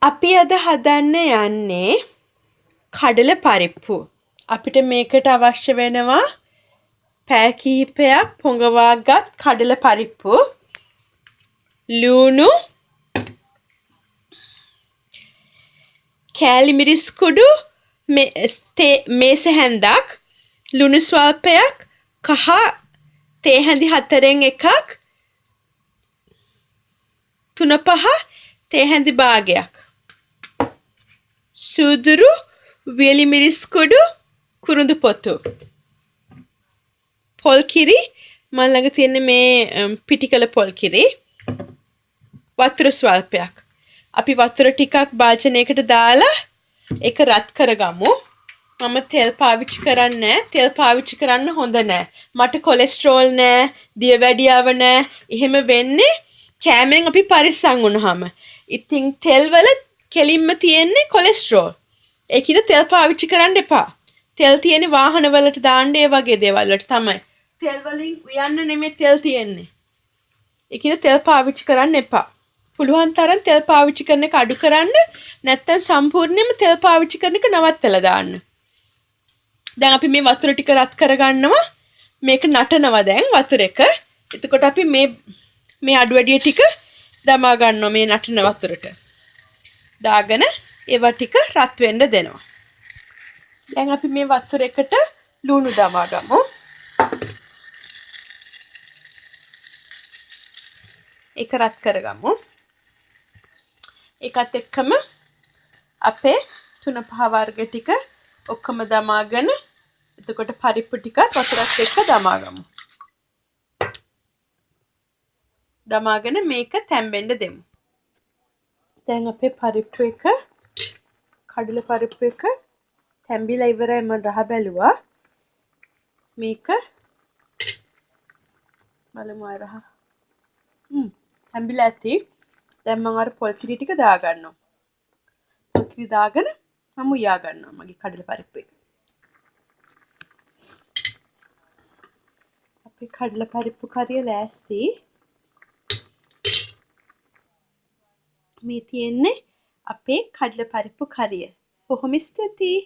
අපි අද හදන්න යන්නේ කඩල පරිප්පු. අපිට මේකට අවශ්‍ය වෙනවා පැය කිහිපයක් පොඟවාගත් කඩල පරිප්පු, ලුණු, කෑලි මිරිස් කුඩු, මේස හැන්දක්, ලුණු ස්වල්පයක්, කහ තේ හැඳි 4න් එකක්, 3-5 තේ හැඳි භාගයක්, සූදුරු, වියලි මිරිස් කුඩු, කුරුඳු පොතු, පොල් කිරි, මම ළඟ තියෙන මේ පිටිකල පොල් කිරි, වතුර ස්වල්පයක්. අපි වතුර ටිකක් භාජනයකට දාලා ඒක රත් කරගමු. මම තෙල් පාවිච්චි කරන්නේ නැහැ. තෙල් පාවිච්චි කරන්න හොඳ නැහැ. මට කොලෙස්ටරෝල් නැහැ, දියවැඩියාව නැහැ. එහෙම වෙන්නේ කෑමෙන් අපි පරිස්සම් වුණාම. ඉතින් තෙල් වල කෙලින්ම තියෙන්නේ කොලෙස්ටරෝල්. ඒකිට තෙල් පාවිච්චි කරන්න එපා. තෙල් තියෙන වාහන වලට දාන්න ඒ වගේ දේවල් වලට තමයි. තෙල් වලින් උයන්න නෙමෙයි තෙල් තියෙන්නේ. ඒකිට තෙල් පාවිච්චි කරන්න එපා. පුළුවන් තරම් තෙල් පාවිච්චි කරන එක අඩු කරන්න, නැත්නම් සම්පූර්ණයෙන්ම තෙල් පාවිච්චි කරන එක නවත්තලා දාන්න. දැන් අපි මේ වතුර ටික රත් කරගන්නවා. මේක නටනවා දැන් වතුර එක. එතකොට අපි මේ අඩු වැඩි ටික දමා ගන්නවා මේ නටන වතුරට. දාගෙන ඒවා ටික රත් වෙන්න දෙනවා. දැන් අපි මේ වතුර එකට ලුණු දමා ගමු. ඒක රත් කරගමු. ඒකත් එක්කම අපේ 3-5 වර්ග ටික ඔක්කොම දමාගෙන එතකොට පරිප්පු ටිකත් වතුරත් එක්ක දමාගමු. දමාගෙන මේක තැම්බෙන්න දෙමු. දැන් අපේ පරිප්පු එක කඩල පරිප්පු එක තැම්බිලා ඉවරයි. මම රහ බැලුවා. මේක බලමු රහ. තැම්බිලා ඇති. දැන් මම අර පොල් කිරි ටික දාගන්නවා. පොල් කිරි දාගෙන මම උයා ගන්නවා මගේ කඩල පරිප්පු එක. අපේ කඩල පරිප්පු කරිය ලෑස්ති. මේ තියෙන්නේ අපේ කඩල පරිප්පු කරිය. බොහොම ස්තුතියි.